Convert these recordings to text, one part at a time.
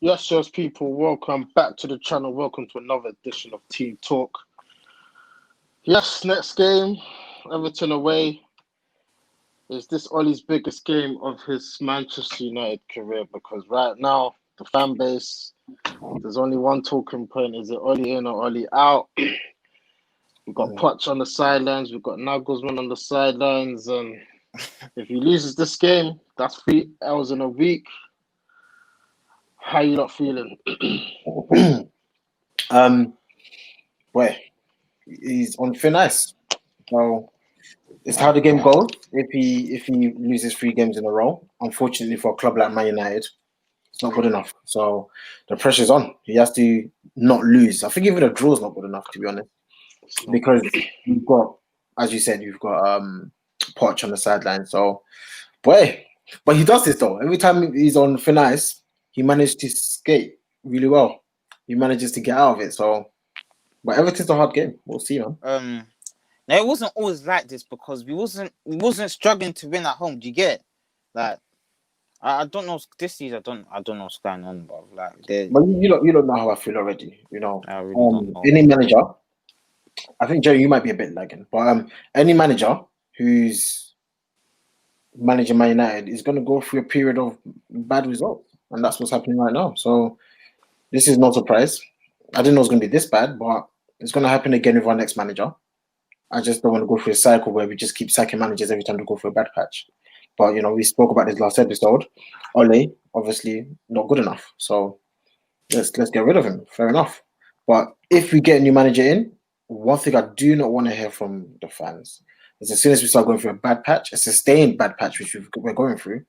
Yes, people, welcome back to the channel. Welcome to another edition of Team Talk. Yes, next game, Everton away. Is this Ole's biggest game of his Manchester United career? Because right now, the fan base, there's only one talking point. Is it Ole in or Ole out? We've got Poch on the sidelines. We've got Nagelsmann on the sidelines. And if he loses this game, that's 3 hours in a week. How you not feeling? Well, he's on thin ice. So it's how the game goes. If he loses 3 games in a row, unfortunately for a club like Man United, it's not good enough. So the pressure's on. He has to not lose. I think even a draw is not good enough, to be honest, because you've got, as you said, you've got Poch on the sideline. So, but he does this though. Every time he's on thin ice, he managed to skate really well. He manages to get out of it. So. But Everton's a hard game. We'll see, man. Now it wasn't always like this because we wasn't struggling to win at home. Do you get it? Like I don't know this season. I don't know what's going on, but like you don't know how I feel already. You know, I really don't know. Any manager. I think Jerry, you might be a bit lagging, but any manager who's managing Man United is going to go through a period of bad results, and that's what's happening right now. So this is no surprise. I didn't know it was going to be this bad, but it's going to happen again with our next manager. I just don't want to go through a cycle where we just keep sacking managers every time we go through a bad patch. But, you know, we spoke about this last episode. Ole, obviously, not good enough. So let's get rid of him. Fair enough. But if we get a new manager in, one thing I do not want to hear from the fans is as soon as we start going through a bad patch, a sustained bad patch, which we're going through,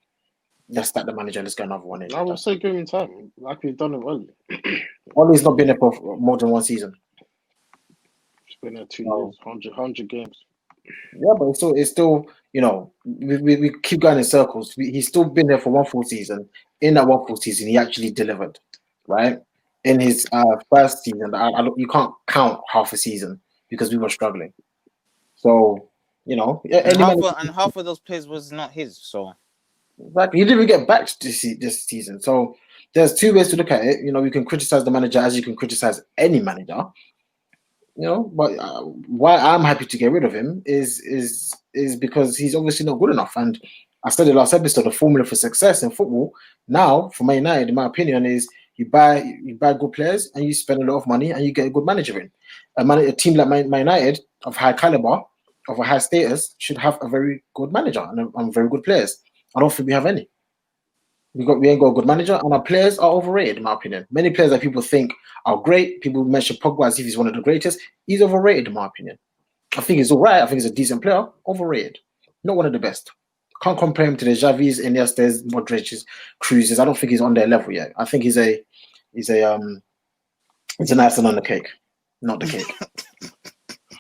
let's start the manager. Let's get another one in. I will say give him time, like we've done with Ole. Ole's not been there for more than 1 season. He's been there 2 years, 100 games. Yeah, but it's still, you know, we keep going in circles. He's still been there for 1 full season. In that 1 full season, he actually delivered, right? In his first season, you can't count half a season because we were struggling. So, you know, and half of those players was not his. So, exactly, he didn't even get back this season. So there's 2 ways to look at it. You know, you can criticize the manager as you can criticize any manager. You know, but why I'm happy to get rid of him is because he's obviously not good enough. And I said it last episode, the formula for success in football now for Man United, in my opinion, is you buy good players and you spend a lot of money and you get a good manager in. A team like Man United of high caliber, of a high status, should have a very good manager and very good players. I don't think we have any. We ain't got a good manager, and our players are overrated, in my opinion. Many players that people think are great, people mention Pogba as if he's one of the greatest. He's overrated, in my opinion. I think he's all right. I think he's a decent player. Overrated. Not one of the best. Can't compare him to the Xavis, Iniestas, Modric's, Cruz's. I don't think he's on their level yet. I think he's an icing on the cake, not the cake.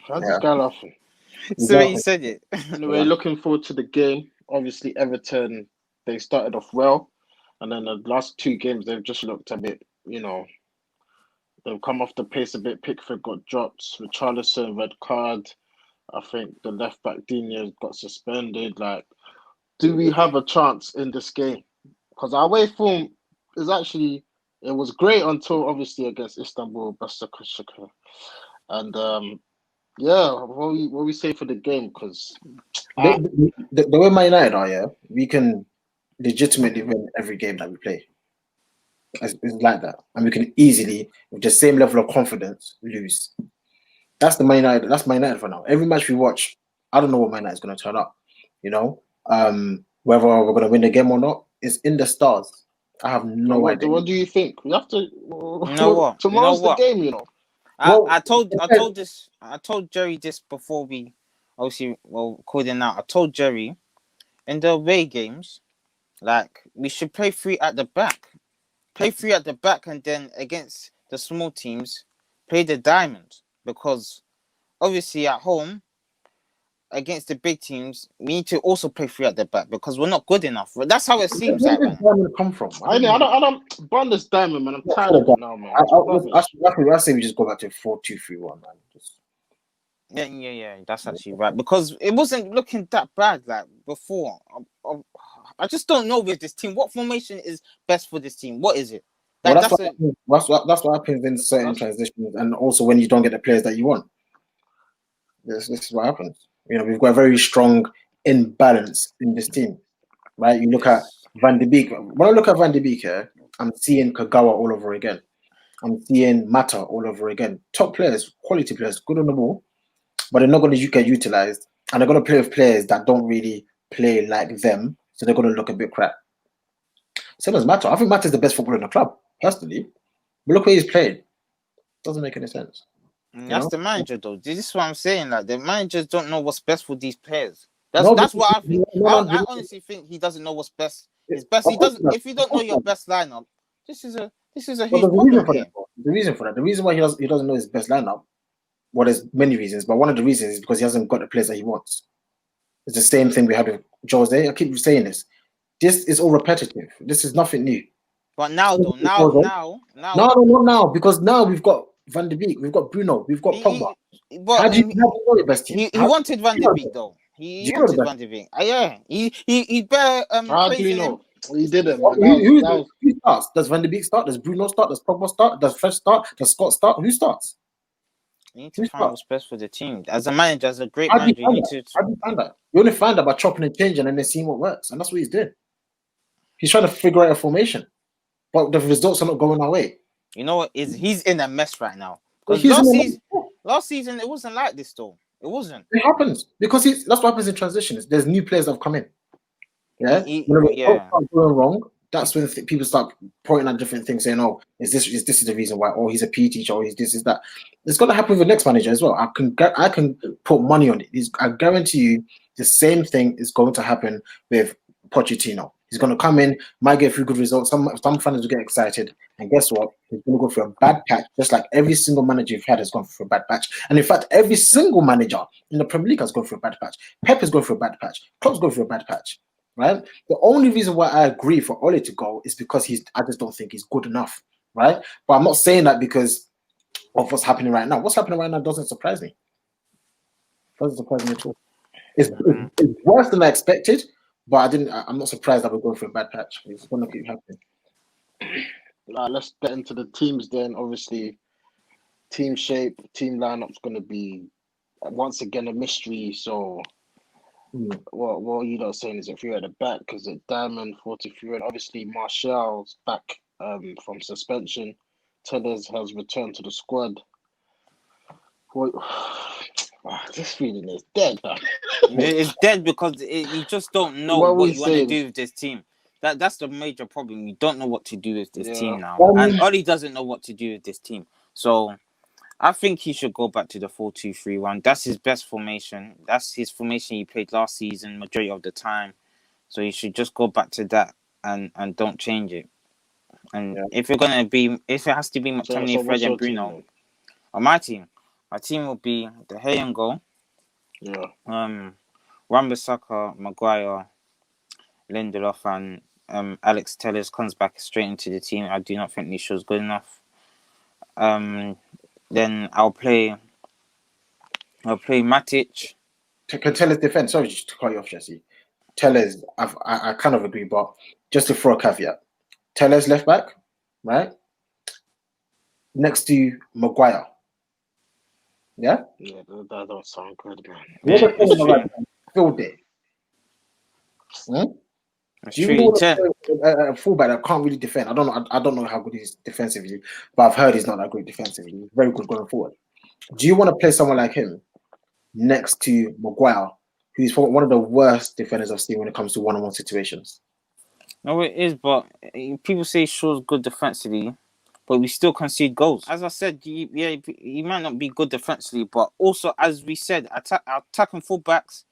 How's this guy laughing? So you said it. Anyway, looking forward to the game. Obviously, Everton, they started off well. And then the last 2 games, they've just looked a bit, you know, they've come off the pace a bit. Pickford got dropped. Richarlison, red card. I think the left back Digne got suspended. Like, do we have a chance in this game? Because our away form is actually, it was great until obviously against Istanbul, Besiktas. And yeah, what we say for the game? Because the way Man United are, yeah, we can legitimately win every game that we play. It's like that, and we can easily, with the same level of confidence, lose. That's Man United for now. Every match we watch, I don't know what Man United is going to turn up. You know, whether we're going to win the game or not, it's in the stars. I have no idea. What do you think? We have to. You know what? Tomorrow's the game. You know. I told Jerry this before we obviously recording now. I told Jerry in the away games, like we should play 3 at the back. Play 3 at the back, and then against the small teams, play the diamond. Because obviously at home, against the big teams, we need to also play 3 at the back because we're not good enough. That's how it seems like. Where did diamond come from? I don't burn this diamond, man. I'm tired of it now, man. I say we just go back to 4-2-3-1, man. Yeah. That's actually right because it wasn't looking that bad like before. I just don't know with this team. What formation is best for this team? What is it? Well, Like, that's what happens in certain transitions, and also when you don't get the players that you want. This is what happens. You know, we've got a very strong imbalance in this team, right? You look at Van de Beek. When I look at Van de Beek here, I'm seeing Kagawa all over again. I'm seeing Mata all over again. Top players, quality players, good on the ball, but they're not going to get utilized, and they're going to play with players that don't really play like them, so they're going to look a bit crap. Same as Mata. I think Mata is the best footballer in the club, personally. But look where he's played. Doesn't make any sense. That's the manager, though. This is what I'm saying. Like, the managers don't know what's best for these players. No, That's what I think. no, I honestly think he doesn't know what's best. His best. He doesn't. If you don't know your best lineup, this is a But huge there's a reason problem for here. that. The reason for that. The reason why he doesn't know his best lineup. Well, there's many reasons, but one of the reasons is because he hasn't got the players that he wants. It's the same thing we had with Jose. I keep saying this. This is all repetitive. This is nothing new. But now, though, No, not now, because now we've got Van de Beek, we've got Bruno, we've got Pogba. How do you know your best team? He wanted Van de Beek, though. He wanted Van de Beek. Yeah, he better How do you know? He didn't, man. Who starts? Does Van de Beek start? Does Bruno start? Does Pogba start? Does Fred start? Does Scott start? Who starts? You need to find what's best for the team. As a manager, as a great manager, you need to. How do you find that? You only find that by chopping and changing and then seeing what works, and that's what he's doing. He's trying to figure out a formation, but the results are not going our way. You know what? He's in a mess right now. Because last season it wasn't like this, though. It wasn't. It happens because that's what happens in transitions. There's new players that have come in. Yeah, going wrong. That's when people start pointing at different things, saying, "Oh, is this the reason why? Oh, he's a PE teacher. Or he's this, is that." It's going to happen with the next manager as well. I can put money on it. I guarantee you, the same thing is going to happen with Pochettino. He's going to come in, might get a few good results. Some fans will get excited, and guess what? He's going to go for a bad patch, just like every single manager you've had has gone for a bad patch. And in fact, every single manager in the Premier League has gone for a bad patch. Pep is going for a bad patch. Klopp's going for a bad patch. Right? The only reason why I agree for Ole to go is because I just don't think he's good enough. Right? But I'm not saying that because of what's happening right now. What's happening right now doesn't surprise me. Doesn't surprise me at all. It's worse than I expected. But I'm not surprised that we're going through a bad patch. It's going to keep happening. Let's get into the teams then. Obviously, team shape, team lineup's going to be once again a mystery. So, what are you lot saying? Is it three at the back? Is it Diamond 43? And obviously, Martial's back from suspension. Tellez has returned to the squad. This feeling is dead, man. It's dead because you just don't know what you want to do with this team. That's the major problem. You don't know what to do with this team now. And Oli doesn't know what to do with this team. So I think he should go back to the 4-2-3-1. That's his best formation. That's his formation he played last season majority of the time. So he should just go back to that and don't change it. And if it has to be McTominay, Fred and Bruno, on my team will be De Gea and goal. Yeah. Wan-Bissaka, Maguire, Lindelof, and Alex Tellez comes back straight into the team. I do not think Nisha's good enough. Then I'll play Matic. Can Tellez defend? Sorry to cut you off, Jesse. Tellez, I kind of agree, but just to throw a caveat. Tellez left back, right? Next to Maguire. Yeah? Yeah, that don't sound good, man. Field day. That's Do true. you know a fullback that can't really defend? I don't know how good he is defensively, but I've heard he's not that great defensively. He's very good going forward. Do you want to play someone like him next to Maguire, who's one of the worst defenders I've seen when it comes to one-on-one situations? No, it is, but people say Shaw's good defensively, but we still concede goals. As I said, he might not be good defensively, but also, as we said, attacking fullbacks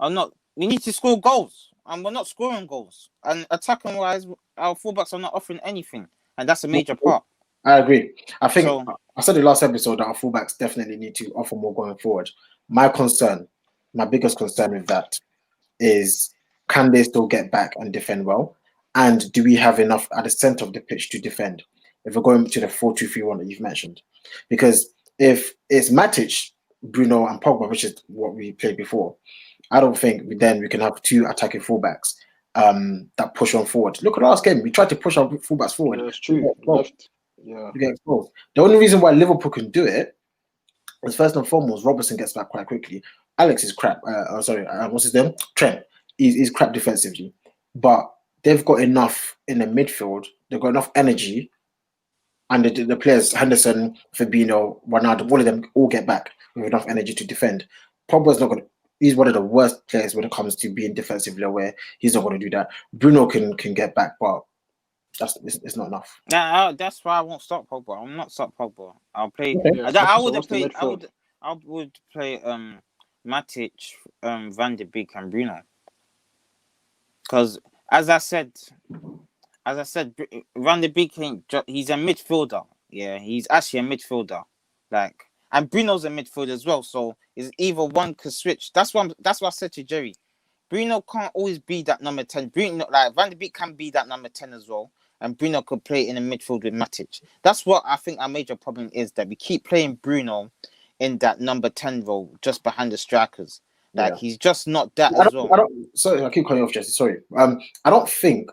are not. We need to score goals, and we're not scoring goals. And attacking wise, our fullbacks are not offering anything, and that's a major part. I agree. I think I said in the last episode that our fullbacks definitely need to offer more going forward. My biggest concern with that is, can they still get back and defend well? And do we have enough at the center of the pitch to defend? If we're going to the 4-2-3-1 that you've mentioned, because if it's Matic, Bruno, and Pogba, which is what we played before, I don't think then we can have two attacking fullbacks that push on forward. Look at last game. We tried to push our fullbacks forward. Yeah, it's true. Left. Yeah. We get exposed. The only reason why Liverpool can do it is first and foremost, Robertson gets back quite quickly. Alex is crap. What's his name? Trent. He's crap defensively, but they've got enough in the midfield. They've got enough energy, and the players, Henderson, Fabinho, Ronaldo, all of them all get back with enough energy to defend. Pogba's not going to. He's one of the worst players when it comes to being defensively aware. He's not going to do that. Bruno can get back, but it's not enough. That's why I won't start Pogba. I'm not start Pogba. I'll play. Okay. I would play Matic, Van de Beek, and Bruno. Because as I said, Van de Beek he's a midfielder. Yeah, he's actually a midfielder. Like, and Bruno's a midfielder as well. So it's either one could switch. That's what I said to Jerry. Bruno can't always be that number 10. Bruno, like Van de Beek, can be that number 10 as well. And Bruno could play in the midfield with Matic. That's what I think our major problem is, that we keep playing Bruno in that number 10 role, just behind the strikers. Like, he's just not that as well. Sorry, I keep calling you off, Jesse. Sorry. I don't think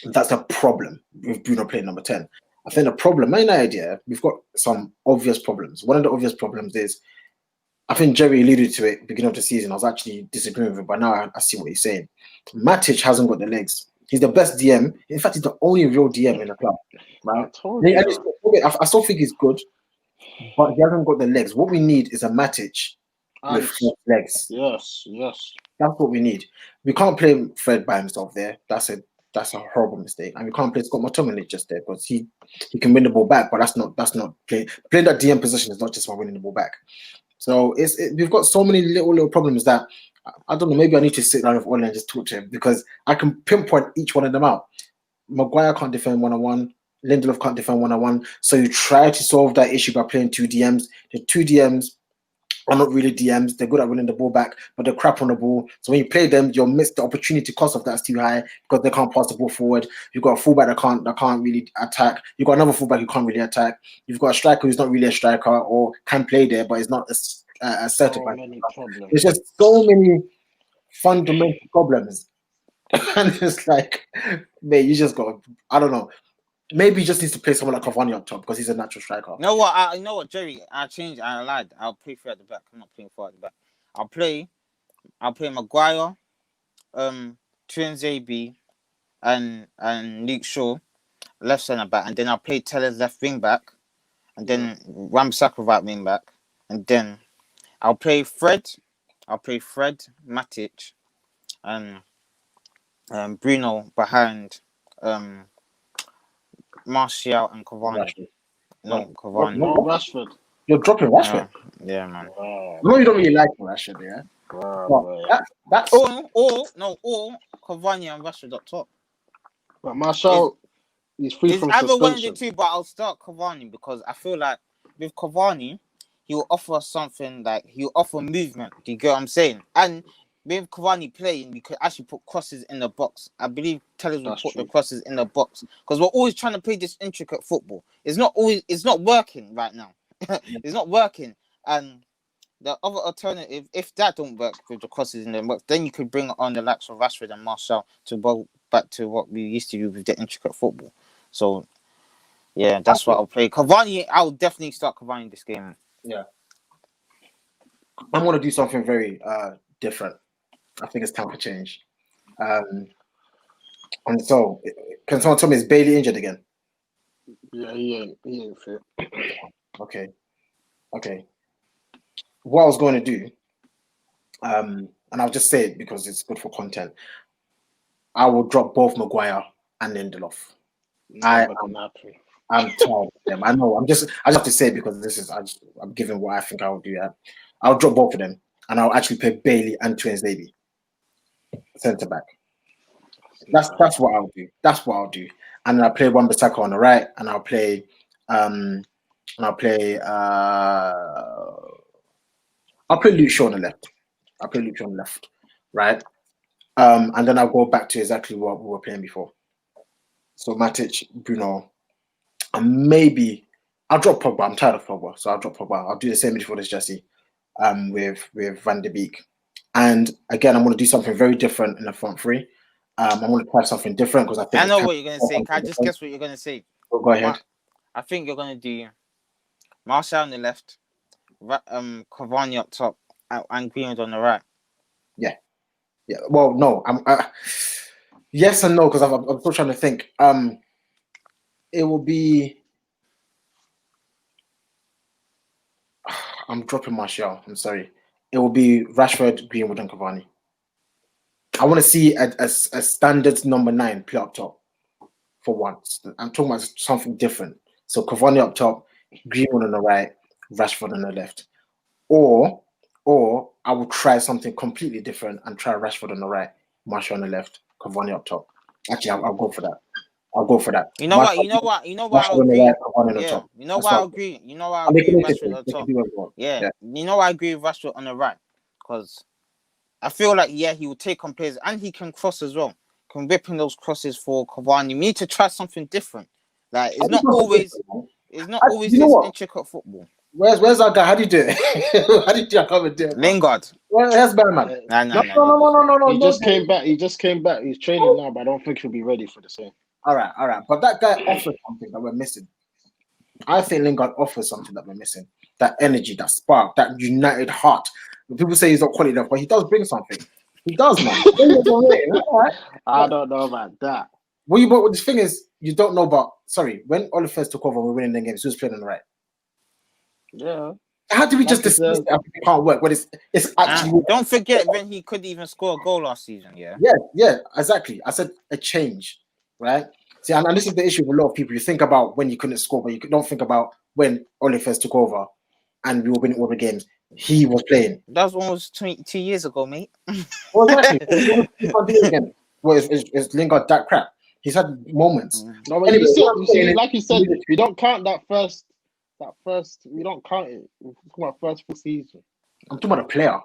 that's a problem with Bruno playing number 10. I think the problem, my idea, we've got some obvious problems. One of the obvious problems is, I think Jerry alluded to it beginning of the season. I was actually disagreeing with him, but now I see what he's saying. Matic hasn't got the legs. He's the best DM. In fact, he's the only real DM in the club. Right? I still think he's good, but he hasn't got the legs. What we need is a Matic with legs. Yes. That's what we need. We can't play Fred by himself there. That's a horrible mistake. And we can't play Scott McTominay just there, because he can win the ball back, but that's not playing that DM position is not just about winning the ball back. So we've got so many little problems that I don't know. Maybe I need to sit down with Ole and just talk to him, because I can pinpoint each one of them out. Maguire can't defend 1-on-1. Lindelof can't defend 1-on-1. So you try to solve that issue by playing two DMs. The two DMs are not really DMs. They're good at winning the ball back, but they're crap on the ball. So when you play them, you'll miss the opportunity cost of that's too high, because they can't pass the ball forward. You've got a fullback that can't really attack. You've got another fullback who can't really attack. You've got a striker who's not really a striker, or can play there, but is not assertive. There's just so many fundamental problems. And it's like, mate, you just got, I don't know. Maybe he just needs to play someone like Cavani up top, because he's a natural striker. You know what, Jerry? I lied. I'll play 3 at the back. I'm not playing 4 at the back. I'll play Maguire, Tuanzebe, and Luke Shaw left centre back, and then I'll play Tellers left wing back, and then Wan-Bissaka right wing back, and then I'll play Fred, Matic, and Bruno behind Martial and Cavani. Cavani. No, Rashford. You're dropping Rashford. Yeah, man. No, you don't really like Rashford, yeah. That's or Cavani and Rashford up top. But Martial, he's free from suspension. Either one of the two, but I'll start Cavani, because I feel like with Cavani, he will offer something, like he'll offer movement. Do you get what I'm saying? And with Cavani playing, we could actually put crosses in the box. I believe Tellers will put the crosses in the box, because we're always trying to play this intricate football. It's not working right now. It's not working. And the other alternative, if that don't work with the crosses in the box, then you could bring on the likes of Rashford and Martial to go back to what we used to do with the intricate football. So, yeah, that's what I'll play. Cavani, I'll definitely start Cavani this game. Yeah. I'm going to do something very different. I think it's time for change. And so, can someone tell me, is Bailey injured again? Yeah, he ain't fit. Okay. What I was going to do, and I'll just say it because it's good for content, I will drop both Maguire and Lindelof. I'm tired of them. I know. I just have to say it because I'm giving what I think I will do. Yeah. I'll drop both of them, and I'll actually play Bailey and Tuanzebe centre back. That's what I'll do. That's what I'll do. And then I'll play Wan-Bissaka on the right, and I'll play Luke Shaw on the left. Right? And then I'll go back to exactly what we were playing before. So Matic, Bruno, and maybe I'll drop Pogba. I'm tired of Pogba, so I'll drop Pogba. I'll do the same midfield as Jesse, with Van de Beek. And again, I'm going to do something very different in the front three. I'm going to try something different because I think I know what you're gonna say. Can I just guess what you're gonna say? Go ahead. I think you're gonna do Martial on the left, Cavani up top, and Greenwood on the right. Yeah. Well, no, yes and no because I'm still trying to think. It will be. I'm dropping Martial. I'm sorry. It will be Rashford, Greenwood, and Cavani. I want to see a standard number 9 play up top for once. I'm talking about something different. So Cavani up top, Greenwood on the right, Rashford on the left. Or I will try something completely different and try Rashford on the right, Martial on the left, Cavani up top. Actually, I'll go for that. You know what? I agree. Right, yeah. You know why I agree. You know why I agree with Rashford on the top. Yeah. You know why I agree with Rashford on the right because I feel like he will take on players and he can cross as well. Can whip in those crosses for Cavani. We need to try something different. Like it's not always this intricate football. Where's our guy? How do you do it? How do you do it? Lingard. Where's Batman? No. He just came back. He's training now, but I don't think he'll be ready for the same. All right. But that guy offers something that we're missing. I think Lingard offers something that we're missing. That energy, that spark, that united heart. When people say he's not quality enough, but he does bring something. He does, man. I don't know about that. But the thing is, you don't know about. Sorry, when Ole first took over, we were winning the games. Who was playing on the right? Yeah. How do we just dismiss it? It can't work. But it's actually. Don't forget when he couldn't even score a goal last season. Yeah. Yeah, exactly. I said a change, right? See, and this is the issue with a lot of people. You think about when you couldn't score, but you don't think about when Ole first took over, and we were winning all the games. He was playing. That was almost 22 years ago, mate. Well, exactly. Is Lingard that crap? He's had moments. No, but anyway, like you said, we don't count that first. We don't count it. We're talking about first full season. I'm talking about a player.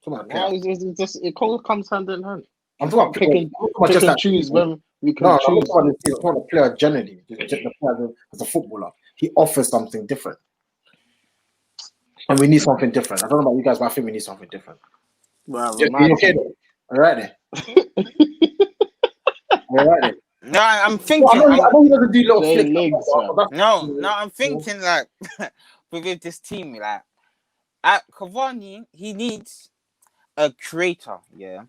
It comes hand in hand. I'm talking about pick and choose when we can choose. I'm talking about a player generally. The player as a footballer, he offers something different, and we need something different. I don't know about you guys, but I think we need something different. Well, you okay then? All right then. All right then. No, I'm thinking. I know he doesn't do little flicks. I'm thinking like with this team, like at Cavani, he needs a creator. Yeah,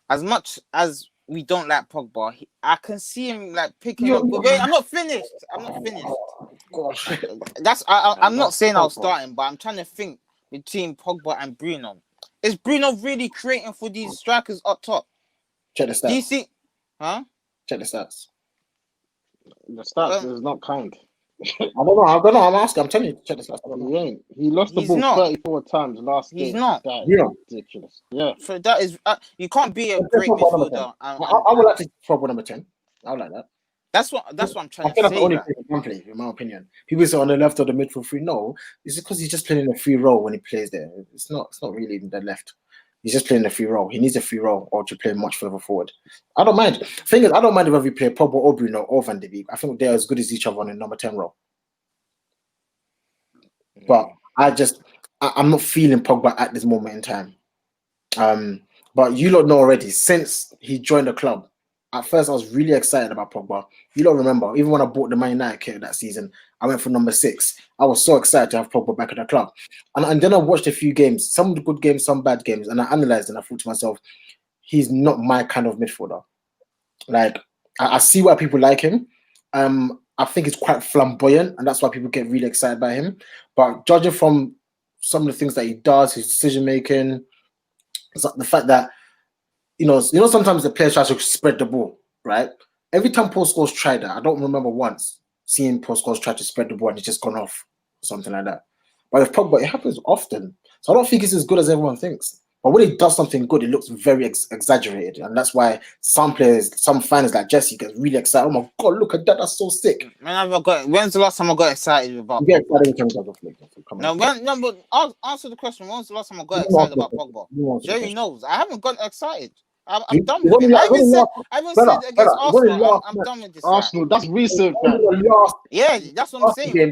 as much as we don't like Pogba, I can see him like picking up. Wait, I'm not finished. Gosh. I'm not saying I'll start him, but I'm trying to think between Pogba and Bruno. Is Bruno really creating for these strikers up top? Check the stats. Do you see? Huh? Check the stats. The stats is not kind. I don't know. I'm asking. I'm telling you. Check the stats. He ain't. He lost the ball 34 times last game. He's not. That is ridiculous. Yeah. So that is. You can't be a great midfielder. I would like to throw number 10. I would like that. That's what I'm trying to say. I feel that's the only thing he can play, in my opinion. People say on the left or the midfield free. No, it's because he's just playing in a free role when he plays there. It's not really in the left. He's just playing a free role. He needs a free role or to play much further forward. I don't mind. The thing is, I don't mind whether we play Pogba or Bruno or Van de Beek. I think they're as good as each other on the number 10 role. But I'm not feeling Pogba at this moment in time. But you lot know already, since he joined the club, at first I was really excited about Pogba. You don't remember, even when I bought the Man United kit that season, I went for number 6. I was so excited to have Pogba back at the club. And then I watched a few games, some good games, some bad games, and I analysed and I thought to myself, he's not my kind of midfielder. Like, I see why people like him. I think he's quite flamboyant, and that's why people get really excited by him. But judging from some of the things that he does, his decision-making, the fact that, you know, sometimes the player tries to spread the ball, right? Every time Paul Scholes tried that, I don't remember once seeing Paul Scholes try to spread the ball and it's just gone off, or something like that. But with Pogba, it happens often. So I don't think he's as good as everyone thinks. But when he does something good, it looks very exaggerated. And that's why some players, some fans like Jesse get really excited. Oh my God, look at that. That's so sick. When's the last time I got excited about Pogba? But answer the question. When's the last time I got excited about Pogba? Jerry knows. I haven't gotten excited. I'm done with it. I haven't said against Arsenal. I'm done with this. Arsenal, that's recent. Yeah, that's what I'm saying.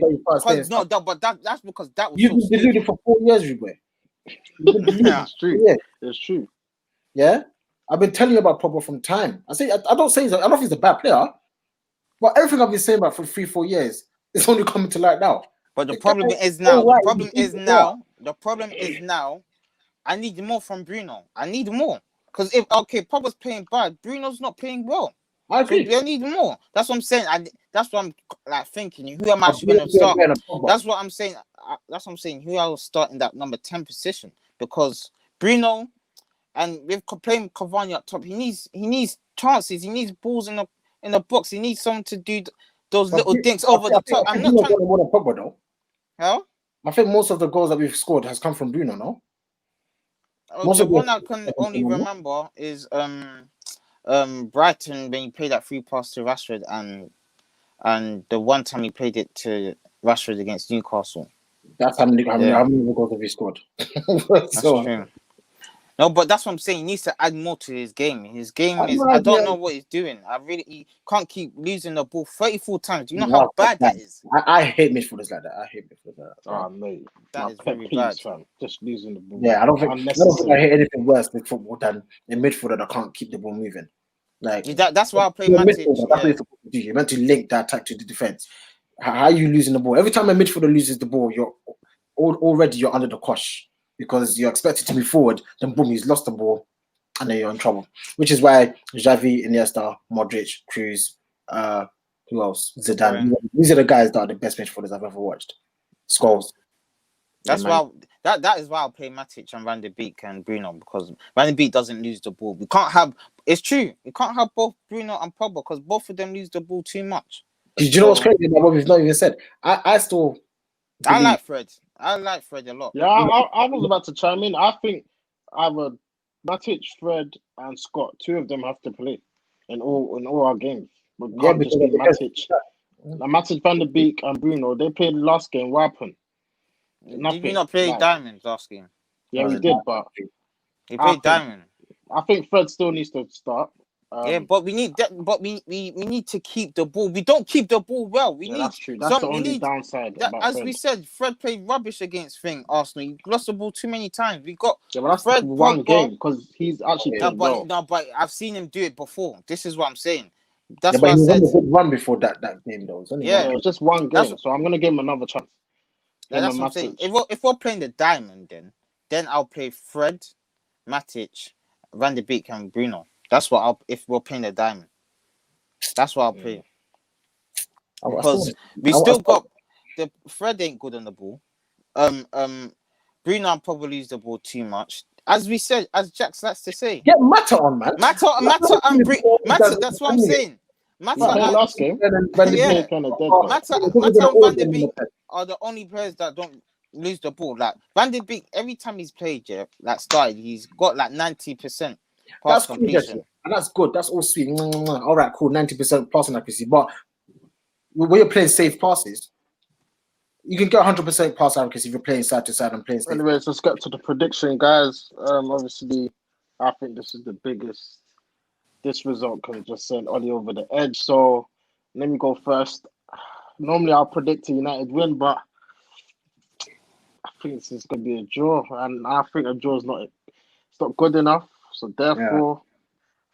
That's because that was you've been deluded for 4 years, Rubé. It's true. Yeah. It's true. Yeah. I've been telling you about Pogba from time. I don't say I don't know if he's a bad player, but everything I've been saying about for 3-4 years, it's only coming to light now. But the The problem guy is is now. all The right. problem He's is a now. The problem is now. I need more from Bruno. I need more. Because if Pogba's playing bad, Bruno's not playing well. I So agree. I need more. That's what I'm saying. That's what I'm like thinking. Who am I But actually going to Bruno's doing start? better than Pogba. That's what I'm saying. That's what I'm saying. Who I will start in that number 10 position? Because Bruno and with playing Cavani up top, he needs chances. He needs balls in the box. He needs someone to do those But little dinks over the top. I I'm think not Bruno's trying. got more than Pogba though. How? I think most of the goals that we've scored has come from Bruno, no? Most The of one I the can only remember is Brighton when he played that free pass to Rashford and the one time he played it to Rashford against Newcastle. That's how many goals have we scored? That's true. No, but that's what I'm saying. He needs to add more to his game. His game is I don't know what he's doing. He can't keep losing the ball 34 times. Do you know how bad that is? I hate midfielders like that. I hate midfielders like that. Oh, mate. That is very bad. Fam. Just losing the ball. Yeah, I don't think I hate anything worse in football than a midfielder that can't keep the ball moving. Like that's why I play Matic. That's what you're supposed to do. You're meant to link that attack to the defense. How are you losing the ball? Every time a midfielder loses the ball, you're already under the cosh because you're expected to move forward. Then boom, he's lost the ball, and then you're in trouble. Which is why Xavi, Iniesta, Modric, Cruz, who else? Zidane. Yeah. These are the guys that are the best midfielders I've ever watched. Scholes. That's why that is why I'll play Matic and Van de Beek and Bruno because Van de Beek doesn't lose the ball. We can't have. It's true. We can't have both Bruno and Pogba because both of them lose the ball too much. Do you know what's crazy about what we've not even said? I still. I like Fred. I like Fred a lot. Yeah, I was about to chime in. I think either Matic, Fred, and Scott, two of them have to play in all our games. But can't just be Matic. Matic, Van de Beek, and Bruno. They played last game. What happened? Nothing. Did we not play Diamond last game? Yeah, we did, but he played Diamond. I think Fred still needs to start. Yeah, but we need that. But we need to keep the ball. We don't keep the ball well. That's true. That's the only downside. As we said, Fred played rubbish against Arsenal. He lost the ball too many times. We got but that's Fred one game because he's actually played well. No, but I've seen him do it before. This is what I'm saying. That's what I said. He was on a good run before that game, though. Yeah, it was just one game. So I'm gonna give him another chance. Yeah, that's what I'm saying. If we're playing the Diamond, then I'll play Fred, Matic, Van de Beek, and Bruno. That's what if we're playing the Diamond. That's what I'll play. Because we still got the Fred ain't good on the ball. Bruno probably lose the ball too much. As we said, as Jax likes to say. Get Mata on, man. Mata and Mata, that's what I'm saying. Mata last game. Mata and Van de Beek are the only players that don't lose the ball. Like Van de Beek, every time he's played, started, he's got like 90% pass completion. And that's good. That's all sweet. All right, cool. 90% passing accuracy. But when you're playing safe passes, you can get 100% pass accuracy if you're playing side to side and playing safe. Anyways, let's get to the prediction, guys. Obviously, I think this is the biggest. This result can just send Oli over the edge. So let me go first. Normally, I'll predict a United win, but I think this is going to be a draw, and I think a draw is not good enough. So therefore,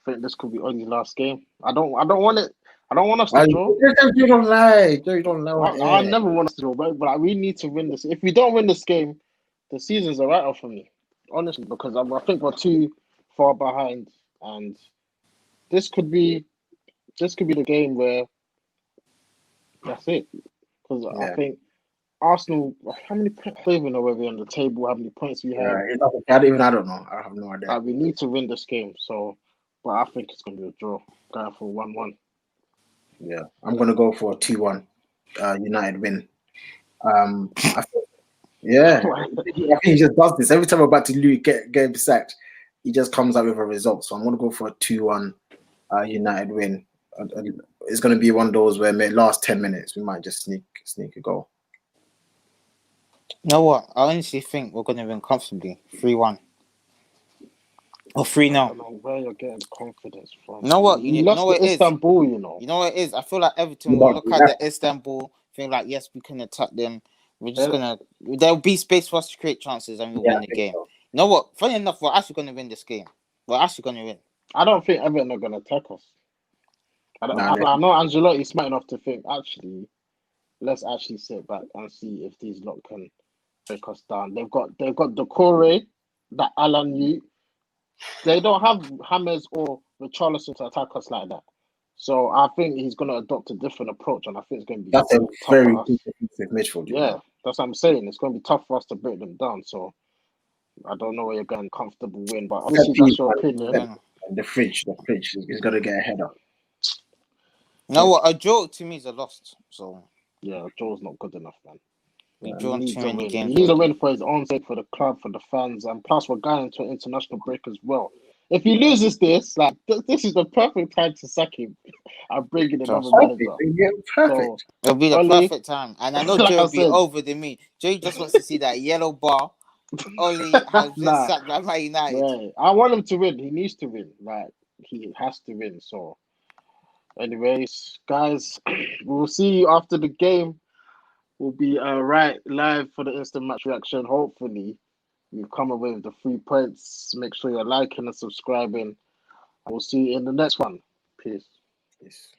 I think this could be Oli's last game. I don't want it. I don't want us to draw. You don't lie. You don't lie. I never want us to draw, but we need to win this. If we don't win this game, the season's a write-off for me, honestly, because I think we're too far behind, and this could be the game where that's it. Because I think Arsenal, how many points are we on the table? How many points we have? I don't know. I have no idea. We need to win this game. So, but I think it's going to be a draw. Going for 1-1. Yeah, I'm going to go for a 2-1 United win. I think he just does this. Every time we're about to get him sacked, he just comes out with a result. So I'm going to go for a 2-1 United win. It's going to be one of those where last 10 minutes, we might just sneak a goal. You know what? I honestly think we're going to win comfortably. 3-1. Or 3-0. I don't know where you're getting confidence from. You know what? You lost to Istanbul, you know. You know what it is? I feel like Everton will look at the Istanbul, think like, yes, we can attack them. We're just there'll be space for us to create chances and we'll win the game. So. You know what? Funny enough, we're actually going to win this game. We're actually going to win. I don't think Everton are going to attack us. Nah, I know Ancelotti's smart enough to think, actually, let's actually sit back and see if these lot can break us down. They've got Decore, that Alan you. They don't have Hammers or Richarlison to attack us like that. So I think he's going to adopt a different approach, and I think it's going to be that's a tough very for us. good defensive midfield. You Yeah, know? that's what I'm saying. It's going to be tough for us to break them down. So I don't know where you're going comfortable win, but Set obviously piece, that's your man. opinion. Yeah. And the fridge is gonna get a header. No, what a draw to me is a loss. So Yeah, Joe's not good enough, man. we've He drawn too needs a many win. He games needs a already. win for his own sake, for the club, for the fans, and plus we're going into an international break as well. If he loses this, like this is the perfect time to sack him and bring in another Trust me. Perfect. manager. Yeah, So perfect. It'll be the Oli, perfect time. And I know like Joe I will be said, over than me. Joe just wants to see that yellow bar. Oli has been nah, sacked by Man United. right. I want him to win. He needs to win. Like he has to win. So, anyways, guys, we'll see you after the game. We'll be right live for the instant match reaction. Hopefully, you've come away with the 3 points. Make sure you're liking and subscribing. I will see you in the next one. Peace. Yes.